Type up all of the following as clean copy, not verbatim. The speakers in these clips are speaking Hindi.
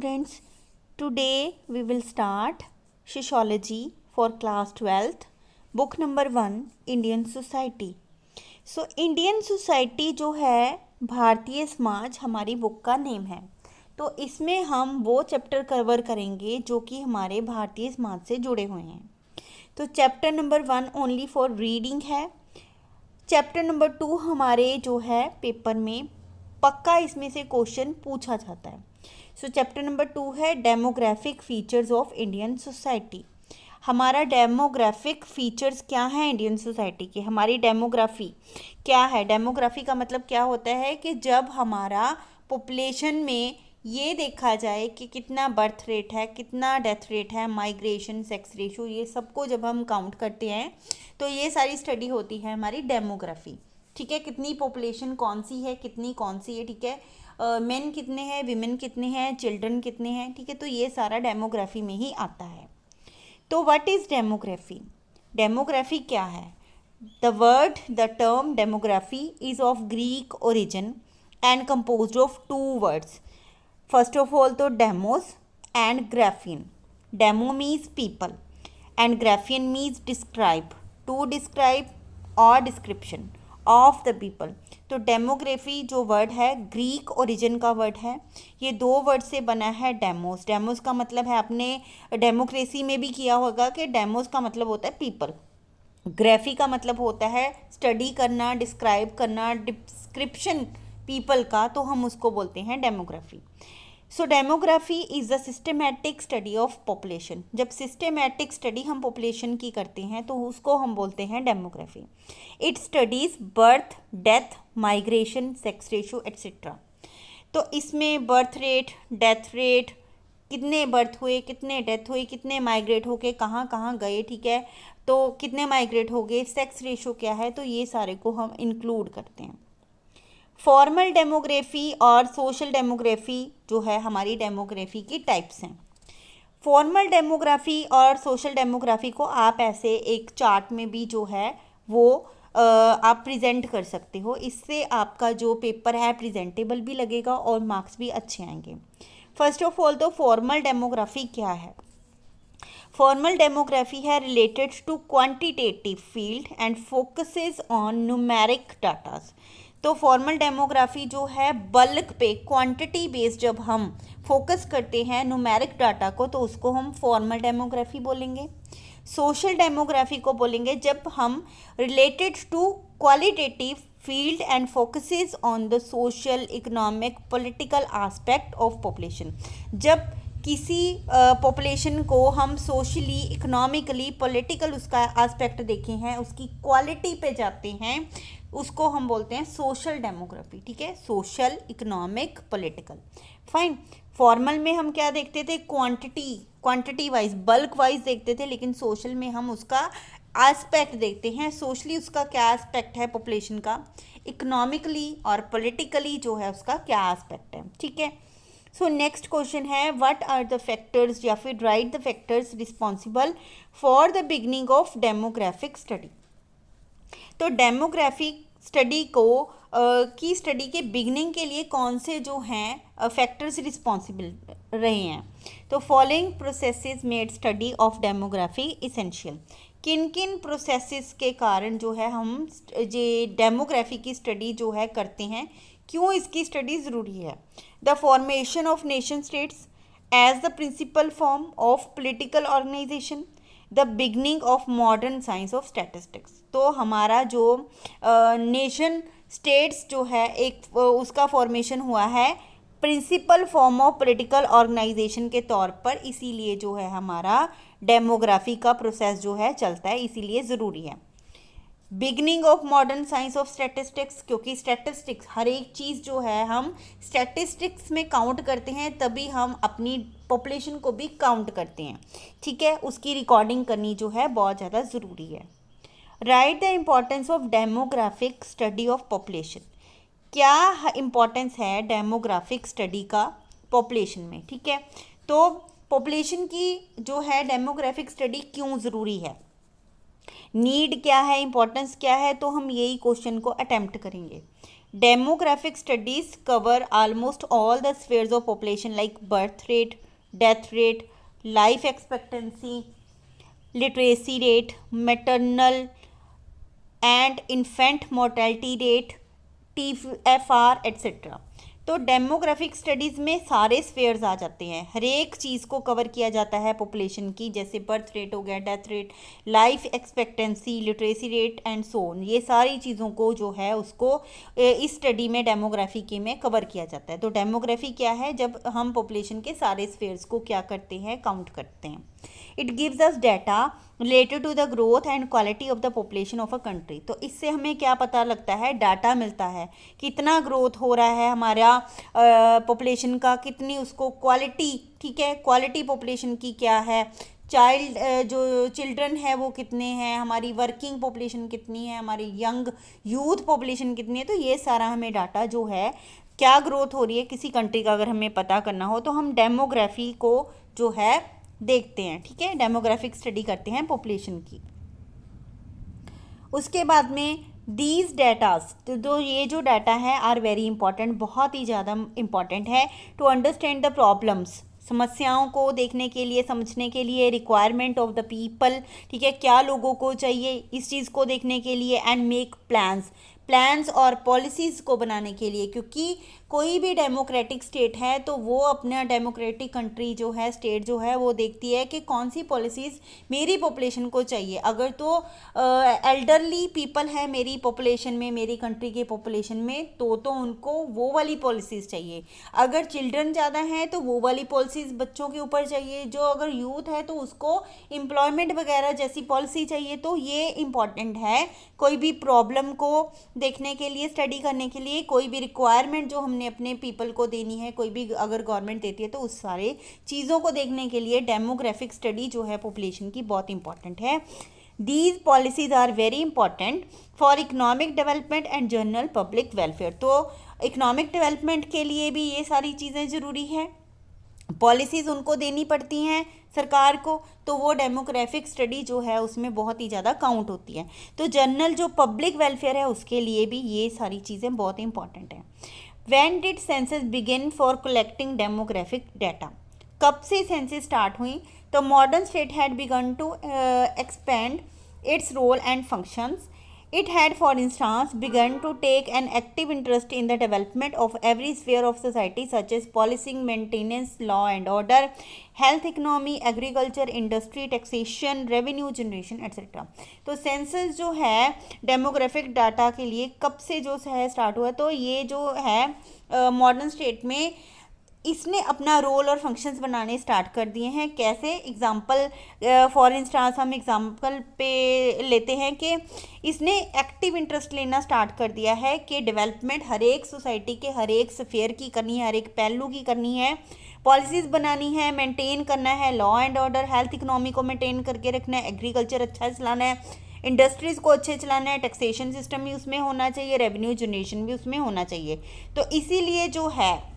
students, today we will start Sociology for class 12th, book number 1 Indian Society. So Indian Society जो है भारतीय समाज हमारी बुक का नेम है। तो इसमें हम वो चैप्टर कवर करेंगे जो कि हमारे भारतीय समाज से जुड़े हुए हैं। तो chapter number 1 only for reading है। चैप्टर नंबर 2 हमारे जो है पेपर में पक्का इसमें से क्वेश्चन पूछा जाता है। सो चैप्टर नंबर 2 है demographic features of Indian society. हमारा डेमोग्राफिक फीचर्स क्या है इंडियन सोसाइटी के, हमारी डेमोग्राफी क्या है। डेमोग्राफी का मतलब क्या होता है कि जब हमारा पॉपुलेशन में ये देखा जाए कि कितना बर्थ रेट है, कितना डेथ रेट है, माइग्रेशन, सेक्स रेशो, ये सबको जब हम काउंट करते हैं तो ये सारी स्टडी होती है हमारी डेमोग्राफी। ठीक है, कितनी पॉपुलेशन कौन सी है, कितनी कौन सी है, ठीक है, मेन कितने हैं, विमेन कितने हैं, चिल्ड्रन कितने हैं, ठीक है। तो ये सारा डेमोग्राफी में ही आता है। तो व्हाट इज़ डेमोग्राफी? डेमोग्राफी क्या है? The term demography is of Greek origin and composed of 2 words. First of all तो demos and graphein. Demo means people and graphein means describe, to describe और डिस्क्रिप्शन ऑफ द पीपल। तो डेमोग्राफी जो वर्ड है ग्रीक ओरिजिन का वर्ड है। ये 2 वर्ड से बना है डेमोस। डेमोस का मतलब है, आपने डेमोक्रेसी में भी किया होगा कि डेमोस का मतलब होता है पीपल। ग्राफी का मतलब होता है स्टडी करना, डिस्क्राइब करना, डिस्क्रिप्शन पीपल का, तो हम उसको बोलते हैं demography. So demography is the systematic study of population. जब सिस्टमेटिक स्टडी हम पॉपुलेशन की करते हैं तो उसको हम बोलते हैं demography. It studies birth, death, migration, sex ratio etcetera. तो इसमें बर्थ रेट, डेथ रेट, कितने बर्थ हुए, कितने डेथ हुई, कितने माइग्रेट होके कहाँ कहाँ गए, ठीक है, तो कितने माइग्रेट हो गए, सेक्स रेशो क्या है, तो ये सारे को हम इंक्लूड करते हैं। फॉर्मल डेमोग्राफी और सोशल डेमोग्राफी जो है हमारी डेमोग्राफी की टाइप्स हैं। फॉर्मल डेमोग्राफी और सोशल डेमोग्राफी को आप ऐसे एक चार्ट में भी जो है वो आप प्रेजेंट कर सकते हो। इससे आपका जो पेपर है प्रेजेंटेबल भी लगेगा और मार्क्स भी अच्छे आएंगे। फर्स्ट ऑफ ऑल तो फॉर्मल डेमोग्राफी क्या है? फॉर्मल डेमोग्राफी है related to quantitative field and focuses on numeric datas. तो फॉर्मल डेमोग्राफी जो है बल्क पे, क्वांटिटी बेस्ड जब हम फोकस करते हैं न्यूमेरिक डाटा को, तो उसको हम फॉर्मल डेमोग्राफी बोलेंगे। सोशल डेमोग्राफी को बोलेंगे जब हम related to qualitative field and focuses on the social, economic, political aspect of population. जब किसी पॉपुलेशन को हम सोशली, इकोनॉमिकली, पॉलिटिकल उसका एस्पेक्ट देखे हैं, उसकी क्वालिटी पे जाते हैं, उसको हम बोलते हैं सोशल डेमोग्राफी। ठीक है, social, economic, political. Fine. Formal में हम क्या देखते थे? क्वांटिटी वाइज, बल्क वाइज देखते थे, लेकिन सोशल में हम उसका एस्पेक्ट देखते हैं। सोशली उसका क्या एस्पेक्ट है पॉपुलेशन का, इकोनॉमिकली और पॉलिटिकली जो है उसका क्या एस्पेक्ट है। ठीक है। सो नेक्स्ट क्वेश्चन है व्हाट आर द फैक्टर्स, या फिर right the factors responsible for the beginning of demographic study. तो डेमोग्राफिक स्टडी को की स्टडी के बिगनिंग के लिए कौन से जो हैं फैक्टर्स रिस्पॉन्सिबल रहे हैं? तो following processes made study of demography essential. किन किन प्रोसेसेस के कारण जो है हम ये डेमोग्राफी की स्टडी जो है करते हैं, क्यों इसकी स्टडी ज़रूरी है? The formation of nation states as the principal form of political organization, the beginning of modern science of statistics. तो हमारा जो नेशन स्टेट्स जो है एक उसका फॉर्मेशन हुआ है principal form of political organization के तौर पर, इसीलिए जो है हमारा डेमोग्राफी का प्रोसेस जो है चलता है, इसीलिए ज़रूरी है। Beginning of modern science of statistics, क्योंकि स्टैटिस्टिक्स हर एक चीज़ जो है हम स्टैटिस्टिक्स में काउंट करते हैं, तभी हम अपनी पॉपुलेशन को भी काउंट करते हैं। ठीक है, उसकी रिकॉर्डिंग करनी जो है बहुत ज़्यादा ज़रूरी है। Right the importance of demographic study of population. क्या इम्पॉर्टेंस है डेमोग्राफिक स्टडी का पॉपुलेशन में? ठीक है, तो पॉपुलेशन की जो है डेमोग्राफिक स्टडी क्यों ज़रूरी है, नीड क्या है, इम्पोर्टेंस क्या है, तो हम यही क्वेश्चन को अटेम्प्ट करेंगे। Demographic studies cover almost all the spheres of population like birth rate, death rate, life expectancy, literacy rate, maternal and infant mortality rate, TFR etc. तो डेमोग्राफिक स्टडीज़ में सारे स्फेयर्स आ जाते हैं, हर एक चीज़ को कवर किया जाता है पॉपुलेशन की, जैसे बर्थ रेट हो गया, death rate, life expectancy, literacy rate and so on. ये सारी चीज़ों को जो है उसको इस स्टडी में डेमोग्राफी के में कवर किया जाता है। तो डेमोग्राफी क्या है, जब हम पॉपुलेशन के सारे स्फेयर्स को क्या करते हैं, काउंट करते हैं। It gives us data related to the growth and quality of the population of a country. तो इससे हमें क्या पता लगता है, डाटा मिलता है कितना ग्रोथ हो रहा है हमारा पॉपुलेशन का, कितनी उसको क्वालिटी, ठीक है, क्वालिटी पॉपुलेशन की क्या है, चाइल्ड जो चिल्ड्रन है वो कितने हैं, हमारी वर्किंग पॉपुलेशन कितनी है, हमारी यंग यूथ पॉपुलेशन कितनी है। तो ये सारा हमें डाटा जो है, क्या ग्रोथ हो रही है किसी कंट्री का अगर हमें पता करना हो तो हम डेमोग्राफी को जो है देखते हैं, ठीक है, डेमोग्राफिक स्टडी करते हैं पॉपुलेशन की। उसके बाद में दीज डेटास, तो जो ये जो डाटा है आर वेरी इंपॉर्टेंट, बहुत ही ज़्यादा इंपॉर्टेंट है टू अंडरस्टैंड द प्रॉब्लम्स, समस्याओं को देखने के लिए, समझने के लिए, रिक्वायरमेंट ऑफ द पीपल, ठीक है, क्या लोगों को चाहिए इस चीज़ को देखने के लिए, एंड मेक प्लान्स और पॉलिसीज़ को बनाने के लिए। क्योंकि कोई भी डेमोक्रेटिक स्टेट है तो वो अपना डेमोक्रेटिक कंट्री जो है, स्टेट जो है, वो देखती है कि कौन सी पॉलिसीज़ मेरी पॉपुलेशन को चाहिए। अगर तो एल्डरली पीपल है मेरी पॉपुलेशन में, मेरी कंट्री के पॉपुलेशन में, तो उनको वो वाली पॉलिसीज़ चाहिए। अगर चिल्ड्रन ज़्यादा हैं तो वो वाली पॉलिसीज़ बच्चों के ऊपर चाहिए। जो अगर यूथ है तो उसको एम्प्लॉयमेंट वगैरह जैसी पॉलिसी चाहिए। तो ये इम्पॉर्टेंट है कोई भी प्रॉब्लम को देखने के लिए, स्टडी करने के लिए, कोई भी रिक्वायरमेंट जो हमने अपने पीपल को देनी है, कोई भी अगर गवर्नमेंट देती है तो उस सारे चीज़ों को देखने के लिए डेमोग्राफिक स्टडी जो है पॉपुलेशन की बहुत इंपॉर्टेंट है। These policies are very important for economic development and general public welfare. तो इकोनॉमिक डेवलपमेंट के लिए भी ये सारी चीज़ें ज़रूरी हैं, पॉलिसीज़ उनको देनी पड़ती हैं सरकार को, तो वो डेमोग्राफिक स्टडी जो है उसमें बहुत ही ज़्यादा काउंट होती है। तो जनरल जो पब्लिक वेलफेयर है उसके लिए भी ये सारी चीज़ें बहुत इंपॉर्टेंट हैं। When did census begin for collecting demographic data, कब से सेंसस स्टार्ट हुई? तो modern state had begun to expand its role and functions. It had, for instance, begun to take an active interest in the development of every sphere of society, such as policing, maintenance, law and order, health, economy, agriculture, industry, taxation, revenue generation, etc. तो सेंसस जो है डेमोग्राफिक डाटा के लिए कब से जो है स्टार्ट हुआ? तो ये जो है मॉडर्न स्टेट में इसने अपना रोल और फंक्शंस बनाने स्टार्ट कर दिए हैं। कैसे? एग्जाम्पल फॉर इंस्टांस हम एग्जाम्पल पे लेते हैं कि इसने एक्टिव इंटरेस्ट लेना स्टार्ट कर दिया है कि डेवलपमेंट हर एक सोसाइटी के हर एक स्फेयर की करनी है, हर एक पहलू की करनी है, पॉलिसीज़ बनानी है, मेंटेन करना है, law and order, health, economy को मेंटेन करके रखना है, एग्रीकल्चर अच्छा चलाना है, इंडस्ट्रीज़ को अच्छे चलाना है, टैक्सेशन सिस्टम भी उसमें होना चाहिए, रेवेन्यू जनरेशन भी उसमें होना चाहिए। तो इसीलिए जो है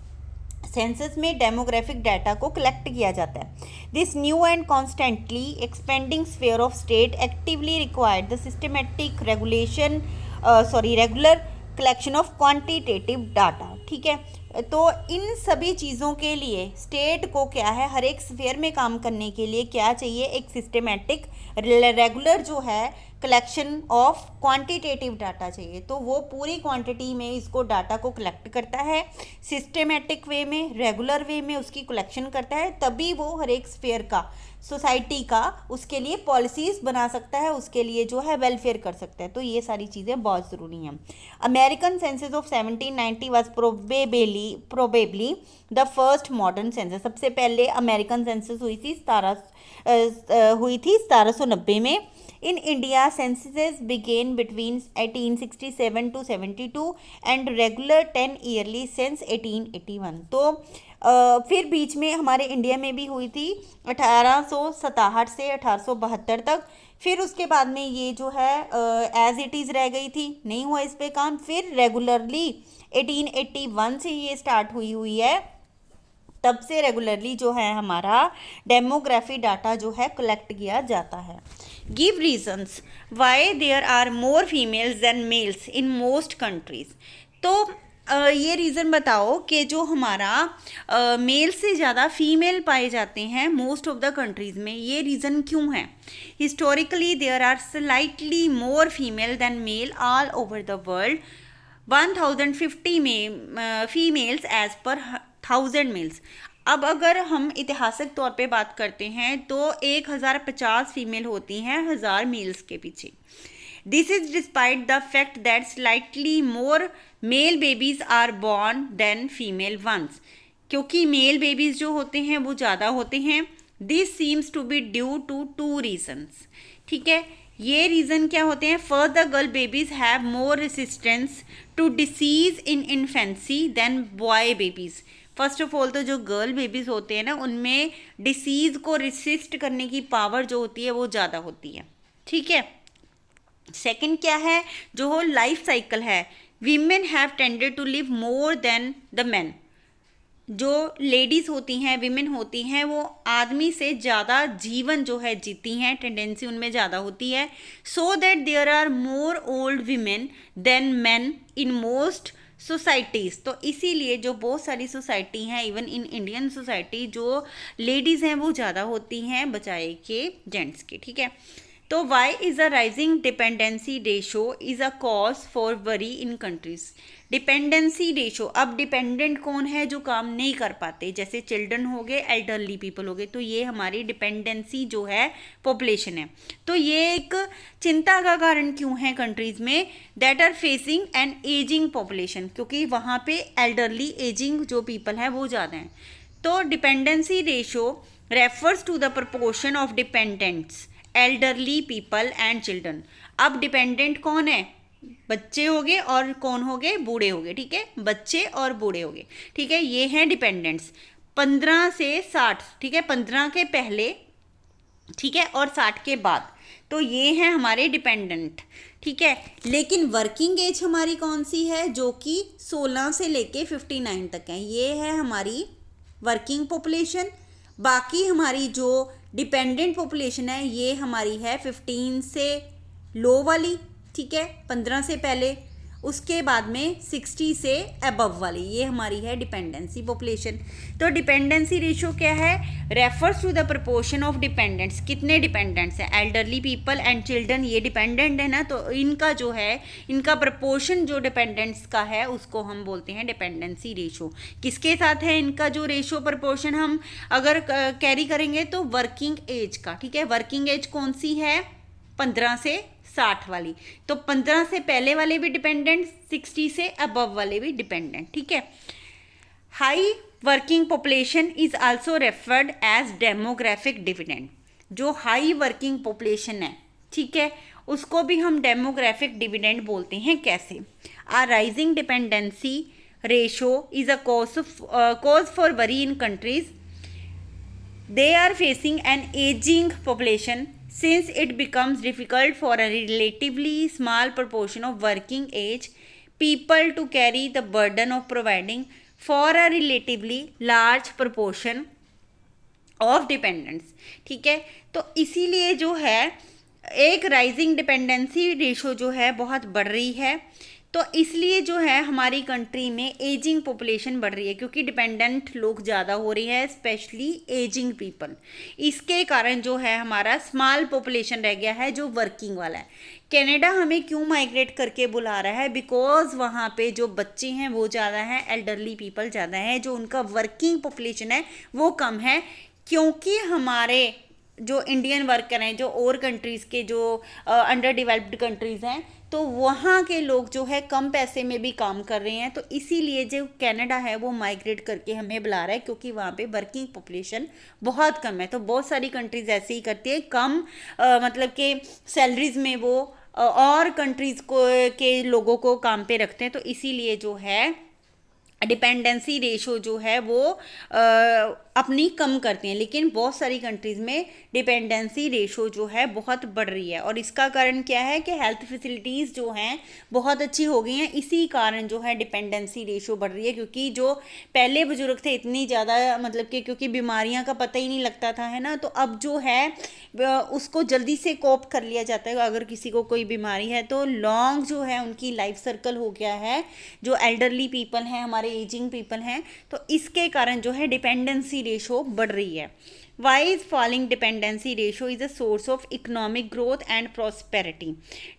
सेंसस में डेमोग्राफिक डाटा को कलेक्ट किया जाता है। This new and constantly expanding sphere of state actively required the systematic regular collection of quantitative data. ठीक है, तो इन सभी चीज़ों के लिए स्टेट को क्या है, हर एक स्फेयर में काम करने के लिए क्या चाहिए, एक सिस्टमेटिक रेगुलर जो है कलेक्शन ऑफ क्वांटिटेटिव डाटा चाहिए। तो वो पूरी क्वांटिटी में इसको डाटा को कलेक्ट करता है, सिस्टमेटिक वे में, रेगुलर वे में उसकी कलेक्शन करता है, तभी वो हर एक स्फेयर का, सोसाइटी का, उसके लिए पॉलिसीज़ बना सकता है, उसके लिए जो है वेलफेयर कर सकता है। तो ये सारी चीज़ें बहुत ज़रूरी हैं। American census of 1790 was probably the first modern census. सबसे पहले अमेरिकन सेंसस हुई थी 1790 में। In India, censuses began between 1867 to 72 and regular 10 yearly since 1881। तो फिर बीच में हमारे इंडिया में भी हुई थी 1867 से 1872 तक। फिर उसके बाद में ये जो है एज इट इज़ रह गई थी, नहीं हुआ इस पे काम। फिर रेगुलरली 1881 से ये स्टार्ट हुई है, तब से रेगुलरली जो है हमारा डेमोग्राफी डाटा जो है कलेक्ट किया जाता है। Give reasons why there are more females than males in most countries. तो ये रीज़न बताओ कि जो हमारा मेल से ज़्यादा फीमेल पाए जाते हैं मोस्ट ऑफ द कंट्रीज़ में, ये रीज़न क्यों है? Historically there are slightly more female than male all over the world, 1050 में फीमेल्स एज पर 1000 मेल्स। अब अगर हम ऐतिहासिक तौर पे बात करते हैं तो 1050 फीमेल होती हैं 1000 मेल्स के पीछे। This is despite the fact that slightly more male babies are born than female ones, क्योंकि मेल बेबीज जो होते हैं वो ज़्यादा होते हैं। This seems to be due to 2 reasons, ठीक है। ये रीज़न क्या होते हैं? First, the girl babies have more resistance to disease in infancy than boy babies. First of all तो जो गर्ल बेबीज होते हैं ना, उनमें डिसीज़ को रेसिस्ट करने की पावर जो होती है वो ज़्यादा होती है, ठीक है। सेकंड क्या है? जो लाइफ साइकिल है, women have tended to live more than the man. जो लेडीज़ होती हैं, विमेन होती हैं, वो आदमी से ज़्यादा जीवन जो है जीती हैं, टेंडेंसी उनमें ज़्यादा होती है। So that there are more old women than man in most societies. तो इसीलिए जो बहुत सारी सोसाइटी हैं, इवन इन इंडियन सोसाइटी, जो लेडीज़ हैं वो ज़्यादा होती हैं बजाय के जेंट्स के, ठीक है। तो why is a rising dependency ratio is a cause for worry in countries. Dependency ratio, अब डिपेंडेंट कौन है? जो काम नहीं कर पाते, जैसे चिल्ड्रन हो गए, एल्डरली पीपल हो गए, तो ये हमारी डिपेंडेंसी जो है पॉपुलेशन है। तो ये एक चिंता का कारण क्यों है कंट्रीज में? That are facing an aging population, क्योंकि वहाँ पे एल्डरली एजिंग जो पीपल है वो ज़्यादा हैं। तो dependency ratio refers to the proportion of dependents elderly people and children. अब डिपेंडेंट कौन है? बच्चे हो गए और कौन हो गए? बूढ़े हो गए, ठीक है। बच्चे और बूढ़े हो गए, ठीक है। ये हैं डिपेंडेंट्स 15 से 60, ठीक है, 15 के पहले, ठीक है, और 60 के बाद। तो ये हैं हमारे डिपेंडेंट, ठीक है। लेकिन वर्किंग एज हमारी कौन सी है? जो कि 16 से लेके 59 तक है, ये है हमारी वर्किंग पॉपुलेशन। बाकी हमारी जो डिपेंडेंट पॉपुलेशन है ये हमारी है 15 से लो वाली, ठीक है, 15 से पहले, उसके बाद में 60 से अबव वाली, ये हमारी है डिपेंडेंसी पॉपुलेशन। तो डिपेंडेंसी रेशियो क्या है? Refers to the proportion of dependents. कितने डिपेंडेंट्स हैं? एल्डरली पीपल एंड चिल्ड्रन, ये डिपेंडेंट है ना, तो इनका जो है, इनका प्रपोर्शन जो डिपेंडेंट्स का है उसको हम बोलते हैं डिपेंडेंसी रेशियो। किसके साथ है इनका जो रेशियो प्रपोर्शन हम अगर कैरी करेंगे तो वर्किंग एज का, ठीक है। वर्किंग एज कौन सी है? 15 से 60 वाली। तो 15 से पहले वाले भी डिपेंडेंट, 60 से अबव वाले भी डिपेंडेंट, ठीक है। High working population is also referred as demographic dividend. जो हाई वर्किंग पॉपुलेशन है, ठीक है, उसको भी हम डेमोग्राफिक डिविडेंड बोलते हैं। कैसे? A rising dependency ratio is a cause for worry in countries they are facing an aging population since it becomes difficult for a relatively small proportion of working age people to carry the burden of providing for a relatively large proportion of dependents, ठीक है। तो इसीलिए जो है एक राइजिंग डिपेंडेंसी रेशो जो है बहुत बढ़ रही है। तो इसलिए जो है हमारी कंट्री में एजिंग पॉपुलेशन बढ़ रही है, क्योंकि डिपेंडेंट लोग ज़्यादा हो रही है, स्पेशली एजिंग पीपल। इसके कारण जो है हमारा स्मॉल पॉपुलेशन रह गया है जो वर्किंग वाला है। कनाडा हमें क्यों माइग्रेट करके बुला रहा है? बिकॉज वहाँ पे जो बच्चे हैं वो ज़्यादा हैं, एल्डरली पीपल ज़्यादा हैं, जो उनका वर्किंग पॉपुलेशन है वो कम है। क्योंकि हमारे जो इंडियन वर्कर हैं, जो और कंट्रीज़ के जो अंडर डेवलप्ड कंट्रीज़ हैं, तो वहाँ के लोग जो है कम पैसे में भी काम कर रहे हैं। तो इसीलिए जो कनाडा है वो माइग्रेट करके हमें बुला रहा है, क्योंकि वहाँ पे वर्किंग पॉपुलेशन बहुत कम है। तो बहुत सारी कंट्रीज़ ऐसे ही करती है, कम मतलब कि सैलरीज में वो और कंट्रीज़ को के लोगों को काम पे रखते हैं। तो इसीलिए जो है डिपेंडेंसी रेशो जो है वो अपनी कम करते हैं, लेकिन बहुत सारी कंट्रीज़ में डिपेंडेंसी रेशो जो है बहुत बढ़ रही है। और इसका कारण क्या है कि हेल्थ फैसिलिटीज़ जो हैं बहुत अच्छी हो गई हैं, इसी कारण जो है डिपेंडेंसी रेशो बढ़ रही है। क्योंकि जो पहले बुजुर्ग थे इतनी ज़्यादा मतलब कि क्योंकि बीमारियां का पता ही नहीं लगता था, है ना, तो अब जो है उसको जल्दी से कोप कर लिया जाता है। अगर किसी को कोई बीमारी है तो लॉन्ग जो है उनकी लाइफ सर्कल हो गया है, जो एल्डरली पीपल हैं, हमारे एजिंग पीपल हैं, तो इसके कारण जो है डिपेंडेंसी रेशो बढ़ रही है। Why is falling dependency ratio is a source of economic growth and prosperity?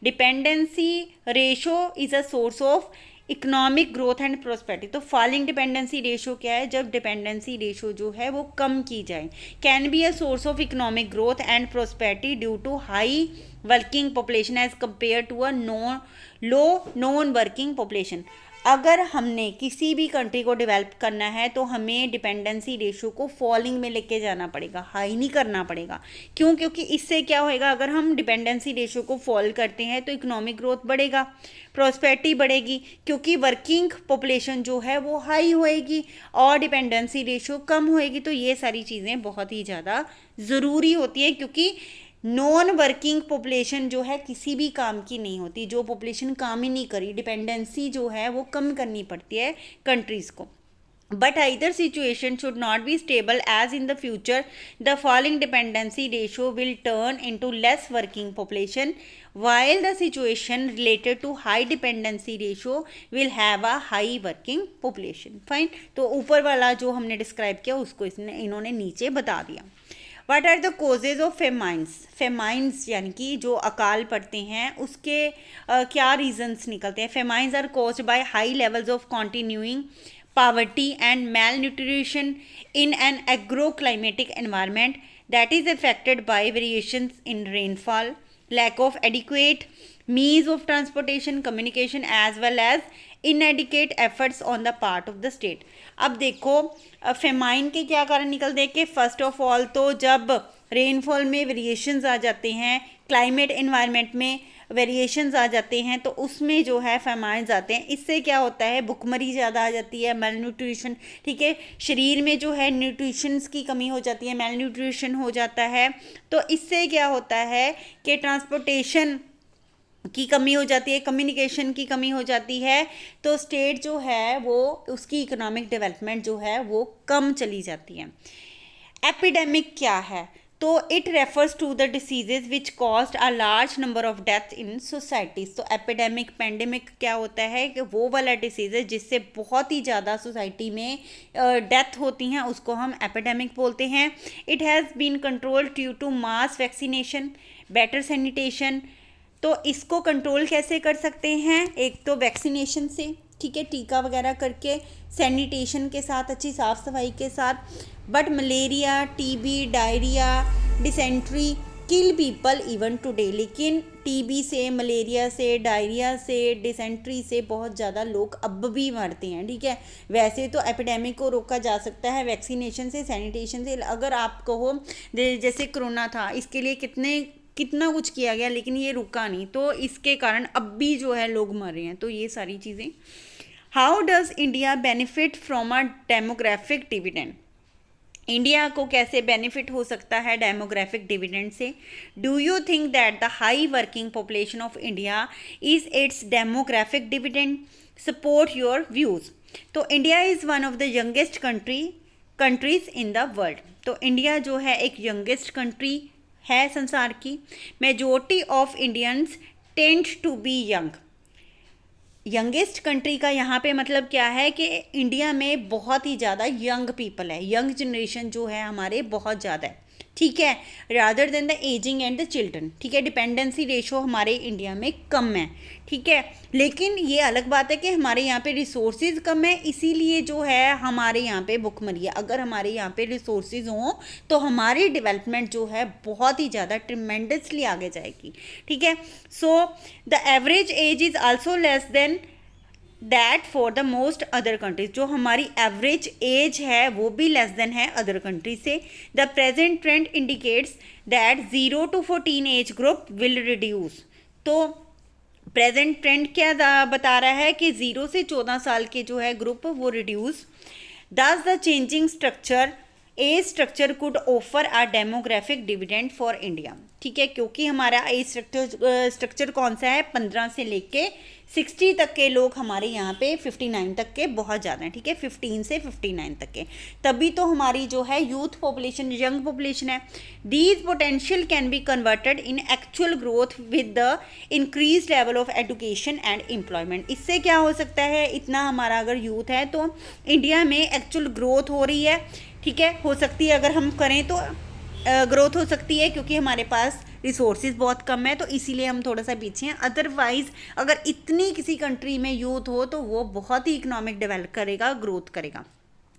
Dependency ratio is a source of economic growth and prosperity. तो फॉलिंग डिपेंडेंसी रेशो क्या है? जब डिपेंडेंसी रेशो जो है वो कम की जाए। Can be a source of economic growth and prosperity due to high working population as compare to a low non working population. अगर हमने किसी भी कंट्री को डेवलप करना है तो हमें डिपेंडेंसी रेशो को फॉलिंग में लेके जाना पड़ेगा, हाई नहीं करना पड़ेगा। क्यों? क्योंकि इससे क्या होएगा, अगर हम डिपेंडेंसी रेशो को फॉल करते हैं तो इकोनॉमिक ग्रोथ बढ़ेगा, प्रॉस्पेरिटी बढ़ेगी, क्योंकि वर्किंग पॉपुलेशन जो है वो हाई होएगी और डिपेंडेंसी रेशो कम होएगी। तो ये सारी चीज़ें बहुत ही ज़्यादा ज़रूरी होती है, क्योंकि नॉन वर्किंग पॉपुलेशन जो है किसी भी काम की नहीं होती। जो पॉपुलेशन काम ही नहीं करी, डिपेंडेंसी जो है वो कम करनी पड़ती है कंट्रीज़ को। But either situation should not be stable, as in the future the falling dependency ratio will turn into less working population, while the situation related to high dependency ratio will have a high working population. Fine. तो ऊपर वाला जो हमने डिस्क्राइब किया उसको इन्होंने नीचे बता दिया। What are the causes of famines? Famines यानी कि जो अकाल पड़ते हैं उसके क्या रीजंस निकलते हैं? Famines are caused by high levels of continuing poverty and malnutrition in an agroclimatic environment that is affected by variations in rainfall, lack of adequate means of transportation, communication, as well as inadequate efforts on the part of the state. अब देखो फेमाइन के क्या कारण निकलते हैं कि फर्स्ट ऑफ ऑल तो जब रेनफॉल में वेरिएशंस आ जाते हैं, क्लाइमेट एनवायरनमेंट में वेरिएशंस आ जाते हैं, तो उसमें जो है फेमाइन्स आते हैं। इससे क्या होता है, भुखमरी ज़्यादा आ जाती है, मेल न्यूट्रिशन, ठीक है, शरीर में जो है न्यूट्रिशंस की कमी हो जाती है, मेल न्यूट्रिशन हो जाता है। तो इससे क्या होता है कि ट्रांसपोर्टेशन की कमी हो जाती है, कम्युनिकेशन की कमी हो जाती है, तो स्टेट जो है वो उसकी इकोनॉमिक डेवलपमेंट जो है वो कम चली जाती है। एपिडेमिक क्या है? तो it refers to the diseases which caused a large number of death in societies. तो एपिडेमिक, पेंडेमिक क्या होता है कि वो वाला डिसीज है जिससे बहुत ही ज़्यादा सोसाइटी में डेथ होती हैं, उसको हम एपिडेमिक बोलते हैं। It has been controlled due to mass vaccination, better sanitation. तो इसको कंट्रोल कैसे कर सकते हैं? एक तो वैक्सीनेशन से, ठीक है, टीका वगैरह करके, सैनिटेशन के साथ, अच्छी साफ़ सफाई के साथ। But malaria, TB, diarrhoea, dysentery kill people even today. लेकिन टीबी से, मलेरिया से, डायरिया से, डिसेंट्री से बहुत ज़्यादा लोग अब भी मरते हैं, ठीक है। वैसे तो एपिडेमिक को रोका जा सकता है वैक्सीनेशन से, सैनिटेशन से। अगर आप कहो जैसे कोरोना था, इसके लिए कितना कुछ किया गया लेकिन ये रुका नहीं, तो इसके कारण अब भी जो है लोग मर रहे हैं। तो ये सारी चीज़ें। How does India benefit from a demographic dividend? India को कैसे बेनिफिट हो सकता है डेमोग्राफिक डिविडेंड से? Do you think that the high working population of India is its demographic dividend? Support your views. तो India is one of the youngest countries in the world. तो इंडिया जो है एक यंगेस्ट कंट्री है संसार की। Majority of Indians tend to be young. Youngest country का यहाँ पे मतलब क्या है कि इंडिया में बहुत ही ज़्यादा यंग पीपल है, यंग जनरेशन जो है हमारे बहुत ज़्यादा है, ठीक है, rather than the ageing and the children, ठीक है। डिपेंडेंसी रेशो हमारे इंडिया में कम है, ठीक है, लेकिन ये अलग बात है कि हमारे यहाँ पे रिसोर्सेज कम है, इसीलिए जो है हमारे यहाँ पे भुखमरी है। अगर हमारे यहाँ पे रिसोर्सेज हों तो हमारी डेवलपमेंट जो है बहुत ही ज़्यादा ट्रिमेंडसली आगे जाएगी, ठीक है। So the average age is also less than that for the most other countries. जो हमारी एवरेज एज है वो भी लेस देन है अदर कंट्रीज से। The present trend indicates that 0 to 14 age group will reduce. तो प्रेजेंट ट्रेंड क्या बता रहा है कि 0 से 14 साल के जो है ग्रुप वो reduce. Thus the changing structure age structure could offer a demographic dividend for India, ठीक है, क्योंकि हमारा एज स्ट्रक्चर कौन सा है, 15 से लेके 60 तक के लोग हमारे यहाँ पे 59 तक के बहुत ज़्यादा हैं, ठीक है, 15 से 59 तक के, तभी तो हमारी जो है यूथ पॉपुलेशन, यंग पॉपुलेशन है। These potential can be converted in actual growth with the increase level of education and employment. इससे क्या हो सकता है, इतना हमारा अगर यूथ है तो इंडिया में एक्चुअल ग्रोथ हो रही है, ठीक है, हो सकती है, अगर हम करें तो ग्रोथ हो सकती है, क्योंकि हमारे पास रिसोर्सेज बहुत कम है, तो इसीलिए हम थोड़ा सा पीछे हैं। अदरवाइज अगर इतनी किसी कंट्री में यूथ हो तो वो बहुत ही इकोनॉमिक डेवलप करेगा, ग्रोथ करेगा।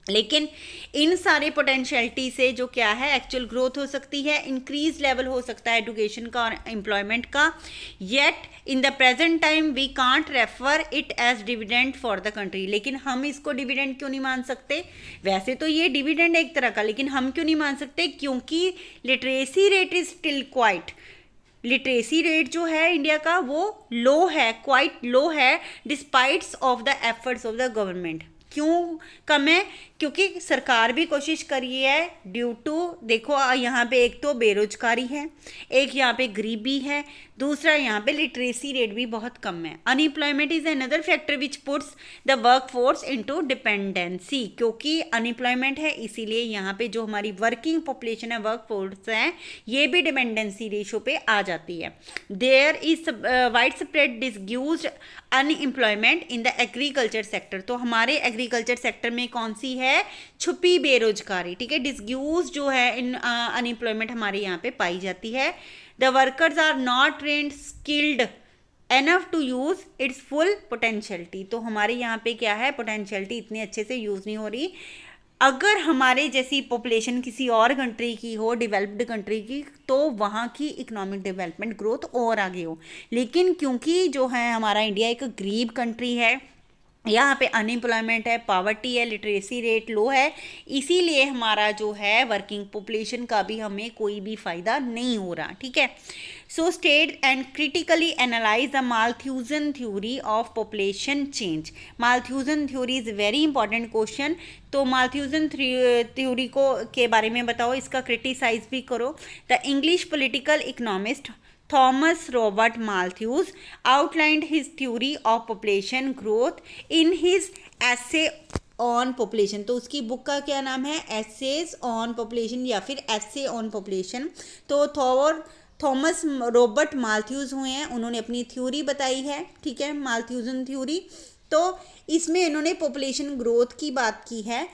लेकिन इन सारे पोटेंशियलिटी से जो क्या है, एक्चुअल ग्रोथ हो सकती है, इंक्रीज लेवल हो सकता है एजुकेशन का और एम्प्लॉयमेंट का। Yet in the present time we can't refer it as dividend for the country. लेकिन हम इसको डिविडेंड क्यों नहीं मान सकते, वैसे तो ये डिविडेंड एक तरह का, लेकिन हम क्यों नहीं मान सकते, क्योंकि literacy rate is still quite, literacy rate जो है इंडिया का वो लो है, क्वाइट लो है, despites of the efforts of the government. क्यों कम है, क्योंकि सरकार भी कोशिश कर रही है, ड्यू टू, देखो यहाँ पे एक तो बेरोजगारी है, एक यहाँ पे गरीबी है, दूसरा यहाँ पे लिटरेसी रेट भी बहुत कम है। Unemployment is another factor which puts the work force into dependency, क्योंकि अनएम्प्लॉयमेंट है इसीलिए यहाँ पे जो हमारी वर्किंग पॉपुलेशन है, वर्क फोर्स है, ये भी डिपेंडेंसी रेशो पे आ जाती है। There is wide spread disguised unemployment in the agriculture sector. तो हमारे एग्रीकल्चर सेक्टर में कौन सी है, छुपी बेरोजगारी, ठीक है, डिसग्यूज जो है इन अनएम्प्लॉयमेंट हमारे यहाँ पे पाई जाती है। The workers are not trained skilled enough to use its full potentiality. तो हमारे यहाँ पे क्या है, पोटेंशियलिटी इतनी अच्छे से यूज नहीं हो रही। अगर हमारे जैसी पॉपुलेशन किसी और कंट्री की हो, डेवलप्ड कंट्री की, तो वहाँ की इकोनॉमिक डेवलपमेंट ग्रोथ और आगे हो। लेकिन क्योंकि जो है हमारा इंडिया एक गरीब कंट्री है, यहाँ पे अनएम्प्लॉयमेंट है, पावर्टी है, लिटरेसी रेट लो है, इसीलिए हमारा जो है वर्किंग पॉपुलेशन का भी हमें कोई भी फ़ायदा नहीं हो रहा, ठीक है। So state and critically analyse the Malthusian theory of population change. Malthusian theory is very important question. तो मालथ्यूजन थ्योरी को के बारे में बताओ, इसका क्रिटिसाइज भी करो। The English political economist Thomas Robert Malthus outlined his theory of population growth in his essay on population। तो उसकी बुक का क्या नाम है, Essays on Population या फिर Essay on Population। तो थॉमस रॉबर्ट मालथ्यूज हुए हैं, उन्होंने अपनी थ्योरी बताई है, ठीक है, मालथ्यूजन थ्योरी। तो इसमें इन्होंने पॉपुलेशन ग्रोथ की बात की है।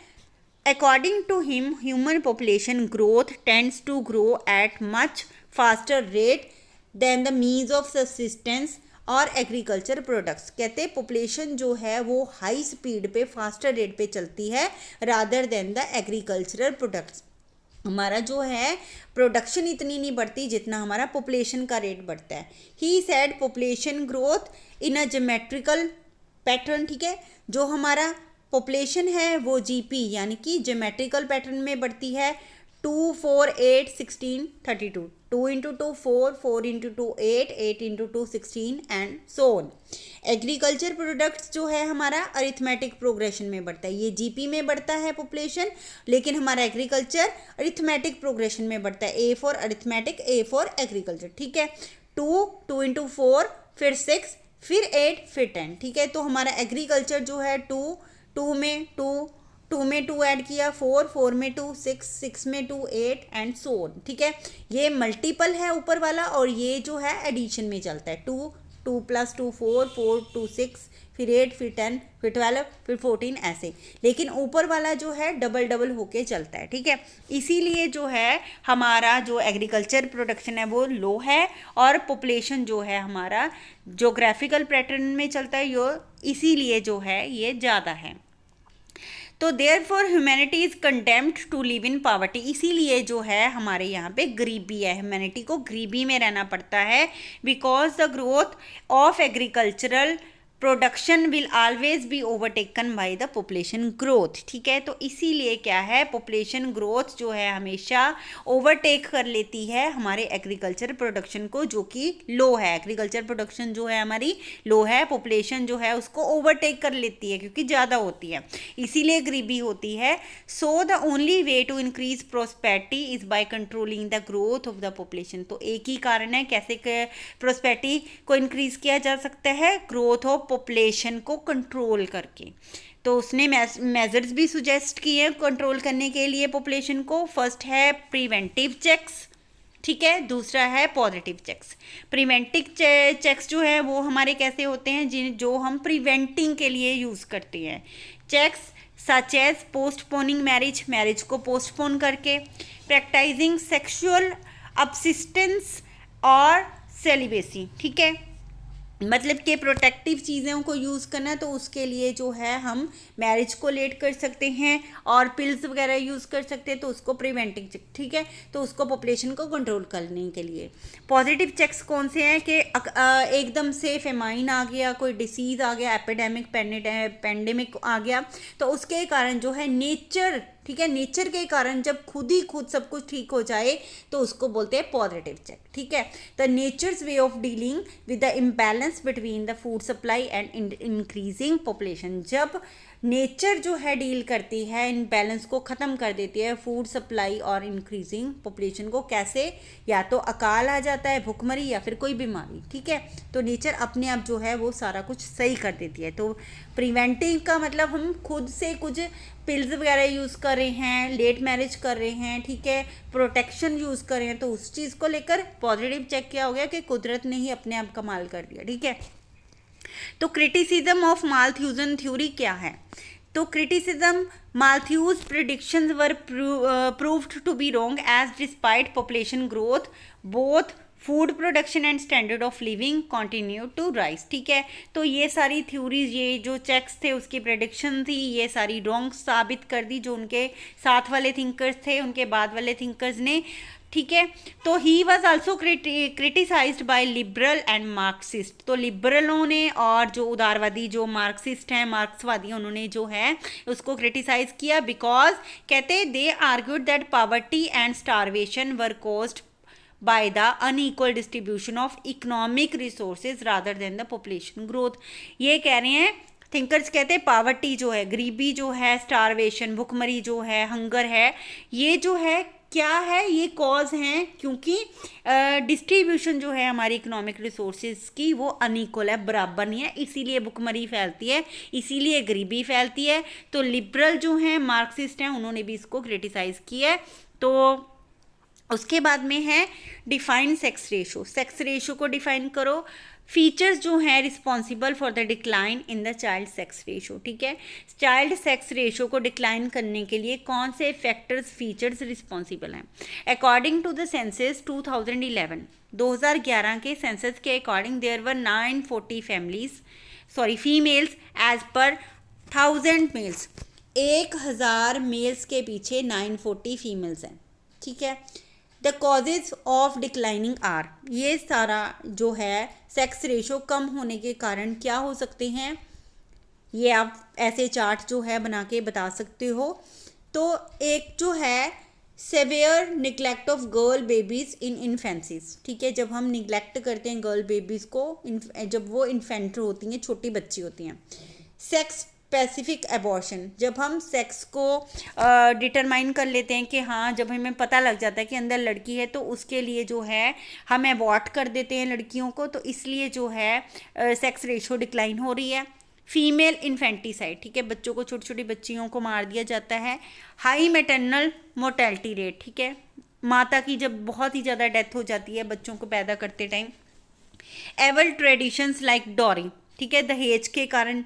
According to him, human population growth tends to grow at much faster rate than the means of subsistence और एग्रीकल्चर प्रोडक्ट्स। कहते हैं पॉपुलेशन जो है वो हाई स्पीड पे, फास्टर रेट पे चलती है rather than the agricultural products. हमारा जो है प्रोडक्शन इतनी नहीं बढ़ती जितना हमारा पॉपुलेशन का रेट बढ़ता है। He said population growth in a geometrical pattern, ठीक है, जो हमारा पॉपुलेशन है वो जीपी यानी कि ज्योमेट्रिकल पैटर्न में बढ़ती है। 2, 4, 8, 16, 32, 2 into 2 4, 4 into 2 8, 8 into 2 16 and so on. Agriculture products जो है हमारा अरिथमेटिक प्रोग्रेशन में बढ़ता है, ये जीपी में बढ़ता है पॉपुलेशन, लेकिन हमारा एग्रीकल्चर अरिथमेटिक प्रोग्रेशन में बढ़ता है। A for arithmetic, A for agriculture, ठीक है। 2 into 4, फिर 6, फिर 8, फिर 10, ठीक है। तो हमारा एग्रीकल्चर जो है 2 में 2 में 2 ऐड किया, 4 में 2, 6 में 2, 8 एंड सो ऑन, ठीक है। ये मल्टीपल है ऊपर वाला, और ये जो है एडिशन में चलता है। 2 + 2 4 2 6, फिर 8, फिर 10, फिर 12, फिर 14 ऐसे। लेकिन ऊपर वाला जो है डबल होके चलता है, ठीक है। इसीलिए जो है हमारा जो एग्रीकल्चर प्रोडक्शन है वो लो है, और पॉपुलेशन जो है हमारा जोग्राफिकल पैटर्न में चलता है, यो इसीलिए जो है ये ज़्यादा है। तो therefore humanity is condemned to live in poverty. इसीलिए जो है हमारे यहाँ पे गरीबी है, ह्यूमैनिटी को गरीबी में रहना पड़ता है। Because the growth of agricultural production will always be overtaken by the population growth, ठीक है। तो इसीलिए क्या है, पॉपुलेशन ग्रोथ जो है हमेशा ओवरटेक कर लेती है हमारे एग्रीकल्चर प्रोडक्शन को, जो कि लो है। एग्रीकल्चर प्रोडक्शन जो है हमारी लो है, पॉपुलेशन जो है उसको ओवरटेक कर लेती है क्योंकि ज़्यादा होती है, इसीलिए गरीबी होती है। So the only way to increase prosperity is by controlling the growth of the population. तो एक ही कारण है कैसे प्रोस्पेरिटी को इंक्रीज किया जा सकता है, ग्रोथ ऑफ पॉपुलेशन को कंट्रोल करके। तो उसने मेजर्स भी सुजेस्ट किए कंट्रोल करने के लिए पॉपुलेशन को। फर्स्ट है प्रिवेंटिव चेक्स, ठीक है, दूसरा है पॉजिटिव चेक्स। प्रिवेंटिव चेक्स जो है वो हमारे कैसे होते हैं, जो हम प्रिवेंटिंग के लिए यूज़ करते हैं। Checks such as postponing marriage, marriage को पोस्टपोन करके, प्रैक्टिसिंग सेक्सुअल अब्सिस्टेंस और सेलिबेसी, ठीक है, मतलब कि प्रोटेक्टिव चीज़ों को यूज़ करना, तो उसके लिए जो है हम मैरिज को लेट कर सकते हैं और पिल्स वगैरह यूज़ कर सकते हैं, तो उसको प्रिवेंटिव चेक, ठीक है, तो उसको पॉपुलेशन को कंट्रोल करने के लिए। पॉजिटिव चेक्स कौन से हैं कि एकदम से फेमाइन आ गया, कोई डिसीज़ आ गया, एपिडेमिक पेंडेमिक आ गया, तो उसके कारण जो है नेचर, ठीक है, नेचर के कारण जब खुद ही खुद सब कुछ ठीक हो जाए तो उसको बोलते हैं पॉजिटिव चेक, ठीक है। The natures way of dealing with the imbalance between the food supply and increasing population, जब नेचर जो है डील करती है, इन बैलेंस को ख़त्म कर देती है फूड सप्लाई और इंक्रीजिंग पॉपुलेशन को, कैसे, या तो अकाल आ जाता है, भुखमरी, या फिर कोई बीमारी, ठीक है, तो नेचर अपने आप जो है वो सारा कुछ सही कर देती है। तो प्रिवेंटिव का मतलब हम खुद से कुछ पिल्स वगैरह यूज़ कर रहे हैं, लेट मैरिज कर रहे हैं, ठीक है, प्रोटेक्शन यूज़ कर रहे हैं, तो उस चीज़ को लेकर पॉजिटिव चेक क्या हो गया कि कुदरत ने ही अपने आप कमाल कर दिया, ठीक है। तो क्रिटिसिज्म ऑफ मालथ्यूजन थ्योरी क्या है, तो criticism Malthus predictions were proved to be wrong as despite population growth both food production and standard of living continue to rise, ठीक है। तो ये सारी थ्योरीज, ये जो चेक्स थे उसकी प्रेडिक्शन थी, ये सारी रॉन्ग साबित कर दी जो उनके साथ वाले थिंकर्स थे, उनके बाद वाले थिंकर्स ने, ठीक है। तो he was also criticized by liberal and Marxist, तो लिबरलों ने और जो उदारवादी जो मार्क्सिस्ट हैं, मार्क्सवादी, उन्होंने जो है उसको क्रिटिसाइज किया, बिकॉज कहते they argued that poverty and starvation were caused by the unequal distribution of economic resources rather than the population growth। ये कह रहे हैं थिंकर्स, कहते हैं पावर्टी जो है, गरीबी जो है, स्टारवेशन, भुखमरी जो है, हंगर है, ये जो है क्या है, ये कॉज हैं क्योंकि डिस्ट्रीब्यूशन जो है हमारी इकोनॉमिक रिसोर्सेज की वो अनइक्वल है, बराबर नहीं है, इसीलिए भुखमरी फैलती है, इसीलिए गरीबी फैलती है। तो लिबरल जो हैं, मार्क्सिस्ट हैं, उन्होंने भी इसको क्रिटिसाइज़ किया है। तो उसके बाद में है define sex ratio, sex ratio को डिफाइन करो। फीचर्स जो हैं responsible for the decline in the child sex ratio, ठीक है, चाइल्ड सेक्स रेशो को डिक्लाइन करने के लिए कौन से फैक्टर्स, फीचर्स रिस्पॉन्सिबल हैं। अकॉर्डिंग टू द सेंसस 2011, 2011 के सेंसस के according there were 940 females as per 1000 mails, 1000 males के पीछे 940 फीमेल्स हैं, ठीक है। The causes of declining are, ये सारा जो है सेक्स रेशो कम होने के कारण क्या हो सकते हैं, ये आप ऐसे चार्ट जो है बना के बता सकते हो। तो एक जो है severe neglect of girl babies in infancies, ठीक है, जब हम निगलेक्ट करते हैं गर्ल बेबीज़ को, जब वो इन्फेंट होती हैं, छोटी बच्ची होती हैं। सेक्स स्पेसिफिक एबॉर्शन, जब हम सेक्स को डिटरमाइन कर लेते हैं कि हाँ, जब हमें पता लग जाता है कि अंदर लड़की है, तो उसके लिए जो है हम एबॉर्ट कर देते हैं लड़कियों को, तो इसलिए जो है सेक्स रेशो डिक्लाइन हो रही है। फीमेल इन्फेंटिसाइड, ठीक है, बच्चों को, छोटी छोटी बच्चियों को मार दिया जाता है। हाई मैटरनल मोर्टेलिटी रेट, ठीक है, माता की जब बहुत ही ज़्यादा डेथ हो जाती है बच्चों को पैदा करते टाइम। एवल ट्रेडिशंस लाइक डॉरी, ठीक है, दहेज के कारण।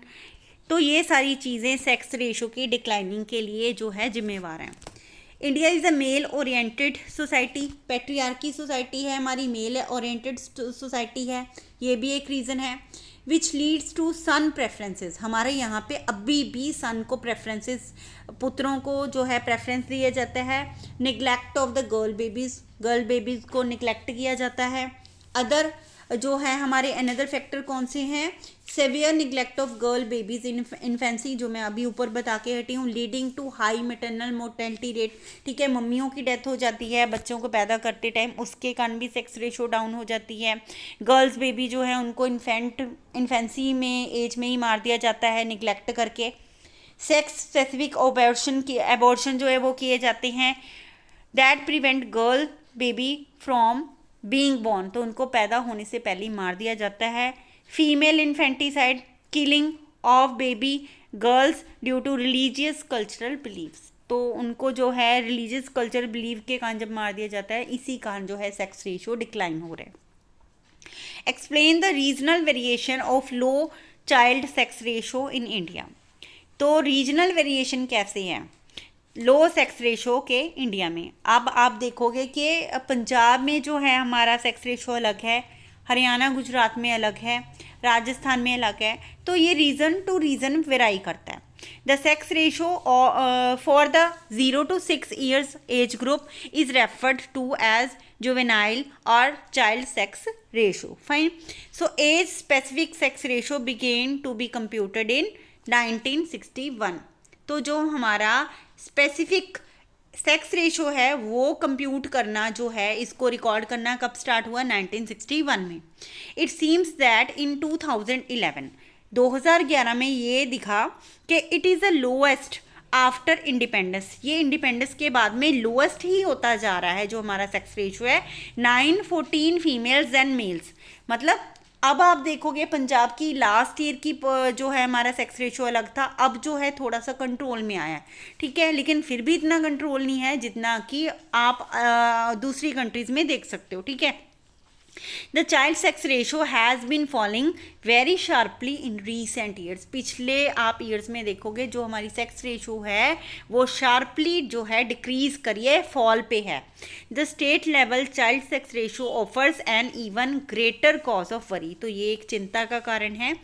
तो ये सारी चीज़ें सेक्स रेशो की डिक्लाइनिंग के लिए जो है जिम्मेवार हैं। India is a mail oriented society, patriarchy society है हमारी, मेल ओरिएंटेड सोसाइटी है, ये भी एक रीज़न है। Which leads to son preferences, हमारे यहाँ पे अभी भी सन को प्रेफरेंसेस, पुत्रों को जो है प्रेफरेंस दिया जाता है। Neglect of the girl babies, girl babies को निगलेक्ट किया जाता है। अदर जो है हमारे अनदर फैक्टर कौन से हैं, severe neglect of girl babies in infancy, जो मैं अभी ऊपर बता के हटी हूँ, leading to high maternal mortality rate, ठीक है, मम्मियों की डेथ हो जाती है बच्चों को पैदा करते टाइम, उसके कारण भी सेक्स रेशो डाउन हो जाती है। गर्ल्स बेबी जो है उनको इन्फेंसी में एज में ही मार दिया जाता है निग्लेक्ट करके। सेक्स स्पेसिफिक एबॉर्शन जो है वो किए जाते हैं, that prevent girl baby from being born, तो उनको पैदा होने से पहले ही मार दिया जाता है। Female infanticide, killing of baby girls due to religious cultural beliefs, तो उनको जो है रिलीजियस कल्चरल बिलीव के कारण जब मार दिया जाता है, इसी कारण जो है सेक्स रेशियो डिक्लाइन हो रहा है। Explain the regional variation of low child sex ratio in India, तो रीजनल वेरिएशन कैसे है लो सेक्स रेशो के इंडिया में। अब आप देखोगे कि पंजाब में जो है हमारा सेक्स रेशो अलग है, हरियाणा गुजरात में अलग है, राजस्थान में अलग है, तो ये रीजन टू रीजन वेराई करता है। The sex ratio for the 0 to 6 years age group is referred to as juvenile और child sex ratio. Fine, so age specific sex ratio began to be computed in 1961, तो जो हमारा स्पेसिफिक सेक्स रेशो है वो कंप्यूट करना जो है, इसको रिकॉर्ड करना कब स्टार्ट हुआ, 1961 में। इट सीम्स दैट इन 2011 में ये दिखा कि it is the lowest after independence, ये इंडिपेंडेंस के बाद में लोएस्ट ही होता जा रहा है जो हमारा सेक्स रेशो है, 914 फीमेल्स एंड मेल्स। मतलब अब आप देखोगे पंजाब की लास्ट ईयर की जो है हमारा सेक्स रेशो अलग था, अब जो है थोड़ा सा कंट्रोल में आया है, ठीक है, लेकिन फिर भी इतना कंट्रोल नहीं है जितना कि आप दूसरी कंट्रीज में देख सकते हो, ठीक है। The child sex ratio has been falling very sharply in recent years, पिछले आप ईयर्स में देखोगे जो हमारी सेक्स रेशो है वो शार्पली जो है डिक्रीज करिए फॉल पे है। The state level child sex ratio offers an even greater cause of worry, तो ये एक चिंता का कारण है।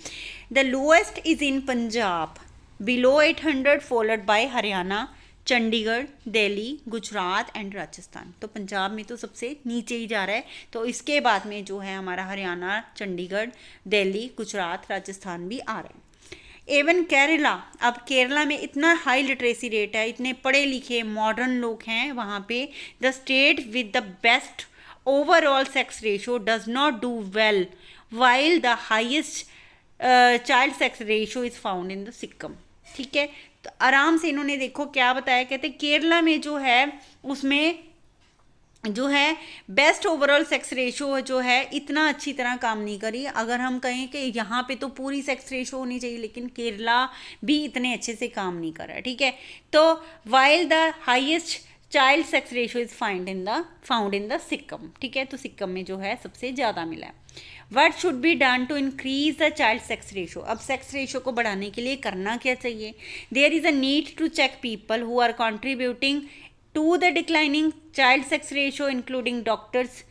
The lowest is in Punjab below 800 followed by Haryana, Chandigarh, Delhi, Gujarat and Rajasthan, तो पंजाब में तो सबसे नीचे ही जा रहा है, तो इसके बाद में जो है हमारा हरियाणा, चंडीगढ़, दिल्ली, गुजरात, राजस्थान भी आ रहे हैं। एवन केरला, अब केरला में इतना हाई लिटरेसी रेट है, इतने पढ़े लिखे मॉडर्न लोग हैं वहाँ पे, the state with the best overall sex ratio does not do well while the highest child sex ratio is found in the Sikkim, ठीक है। तो आराम से इन्होंने देखो क्या बताया, कहते केरला में जो है उसमें जो है बेस्ट ओवरऑल सेक्स रेशो जो है इतना अच्छी तरह काम नहीं करी। अगर हम कहें कि यहाँ पे तो पूरी सेक्स रेशो होनी चाहिए, लेकिन केरला भी इतने अच्छे से काम नहीं कर रहा, ठीक है। तो while the highest child sex ratio is found in the Sikkim, ठीक है, तो सिक्किम में जो है सबसे ज़्यादा मिला है। What should be done to increase the child sex ratio? अब सेक्स रेशो को बढ़ाने के लिए करना क्या चाहिए? There is a need to check people who are contributing to the declining child sex ratio, including doctors,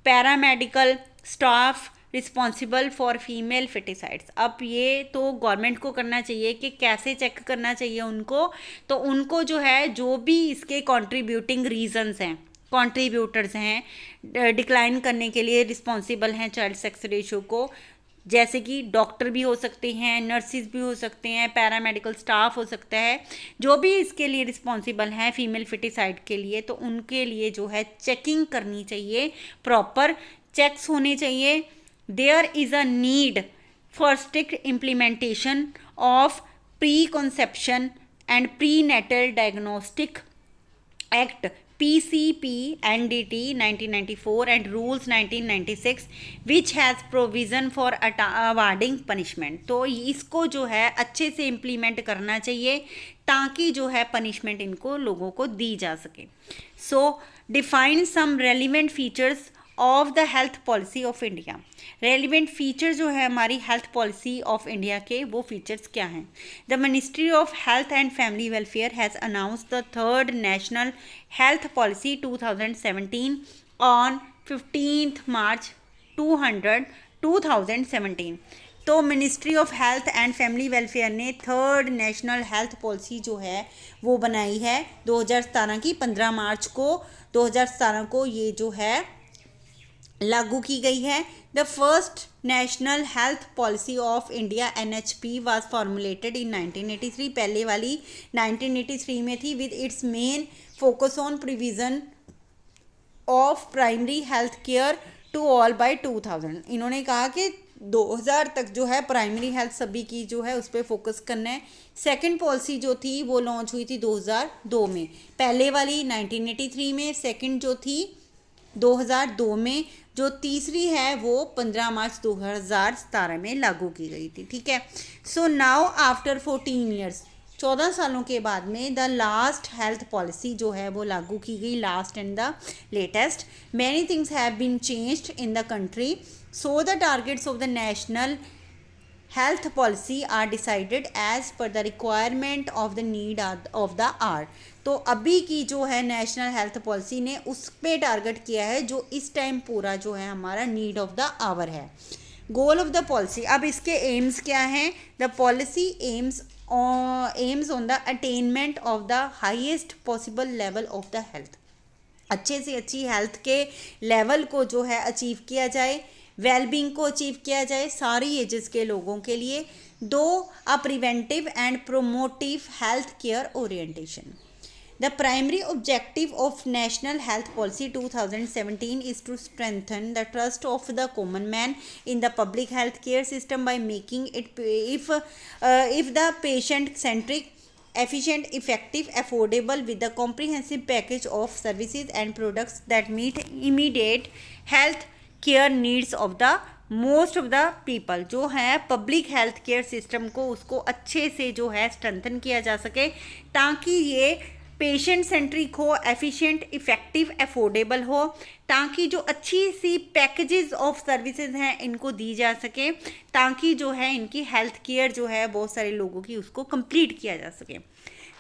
paramedical staff responsible for female feticides. अब ये तो गवर्नमेंट को करना चाहिए कि कैसे चेक करना चाहिए उनको, तो उनको जो है जो भी इसके कंट्रीब्यूटिंग रीजंस हैं, कंट्रीब्यूटर्स हैं डिक्लाइन करने के लिए रिस्पॉन्सिबल हैं चाइल्ड सेक्स रेशो को, जैसे कि डॉक्टर भी हो सकते हैं, नर्सिस भी हो सकते हैं, पैरामेडिकल स्टाफ हो सकता है, जो भी इसके लिए रिस्पॉन्सिबल हैं फीमेल फिटिसाइड के लिए, तो उनके लिए जो है चेकिंग करनी चाहिए, प्रॉपर चेक्स होने चाहिए। There is a need for strict implementation of pre conception and pre natal diagnostic act PCP NDT 1994 and Rules 1996 which has provision for awarding punishment, तो इसको जो है अच्छे से इम्प्लीमेंट करना चाहिए ताकि जो है पनिशमेंट इनको लोगों को दी जा सके। So define some relevant features of the health policy of India. Relevant feature जो है हमारी हेल्थ पॉलिसी ऑफ इंडिया के, वो फीचर्स क्या हैं? The ministry of health and family welfare has announced the 3rd national health policy 2017 on 15 मार्च 2017। तो ministry of health and family welfare ने 3rd नेशनल हेल्थ पॉलिसी जो है वो बनाई है 2017 की 15 मार्च को 2017 को ये जो है लागू की गई है। The first national health policy of India NHP was formulated in 1983। पहले वाली 1983 में थी, with its main focus on provision of primary health care to all by 2000। इन्होंने कहा कि 2000 तक जो है प्राइमरी हेल्थ सभी की जो है उस पर फोकस करना है। सेकंड पॉलिसी जो थी वो लॉन्च हुई थी 2002 में, पहले वाली 1983 में, सेकंड जो थी 2002 में, जो तीसरी है वो 15 मार्च 2017 में लागू की गई थी। ठीक है। सो नाउ आफ्टर 14 ईयर्स, 14 सालों के बाद में द लास्ट हेल्थ पॉलिसी जो है वो लागू की गई, last and the latest. Many things have been changed in the country, so the targets of the national health policy are decided as per the requirement of the need of the hour. तो अभी की जो है नेशनल हेल्थ पॉलिसी ने उस पे टारगेट किया है जो इस टाइम पूरा जो है हमारा नीड ऑफ द आवर है। गोल ऑफ द पॉलिसी, अब इसके एम्स क्या हैं? The policy AIIMS on the attainment of the highest possible level of the health. अच्छे से अच्छी हेल्थ के लेवल को जो है अचीव किया जाए, वेलबींग को अचीव किया जाए सारी एजेस के लोगों के लिए। दो, a preventive and promotive health care orientation. The primary objective of National Health Policy 2017 is to strengthen the trust of the common man in the public health care system by making it if the patient-centric, efficient, effective, affordable with a comprehensive package of services and products that meet immediate health care needs of the most of the people. जो है पब्लिक हेल्थ केयर सिस्टम को उसको अच्छे से जो है स्ट्रेंथन किया जा सके ताकि ये पेशेंट सेंट्रिक हो, एफिशिएंट, इफ़ेक्टिव, अफोर्डेबल हो, ताकि जो अच्छी सी पैकेजेस ऑफ सर्विसेज हैं इनको दी जा सके, ताकि जो है इनकी हेल्थ केयर जो है बहुत सारे लोगों की उसको कंप्लीट किया जा सके।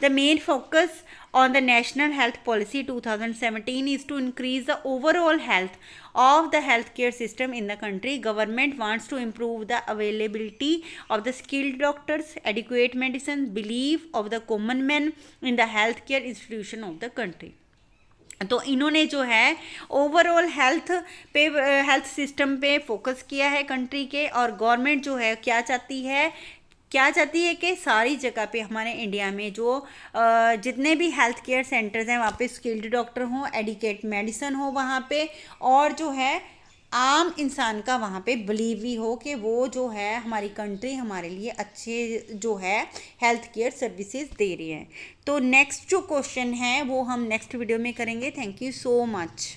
The main focus on the National Health Policy 2017 is to increase the overall health of the healthcare system in the country. Government wants to improve the availability of the skilled doctors, adequate medicine, belief of the common man in the healthcare institution of the country. तो इन्होंने जो है ओवरऑल हेल्थ सिस्टम पे फोकस किया है कंट्री के, और गवर्नमेंट जो है क्या चाहती है कि सारी जगह पे हमारे इंडिया में जो जितने भी हेल्थ केयर सेंटर्स हैं वहाँ पे स्किल्ड डॉक्टर हों, एडिकेट मेडिसन हो वहाँ पे, और जो है आम इंसान का वहाँ पे बिलीव भी हो कि वो जो है हमारी कंट्री हमारे लिए अच्छे जो है हेल्थ केयर सर्विसेज दे रही है। तो नेक्स्ट जो क्वेश्चन है वो हम नेक्स्ट वीडियो में करेंगे। Thank you so much.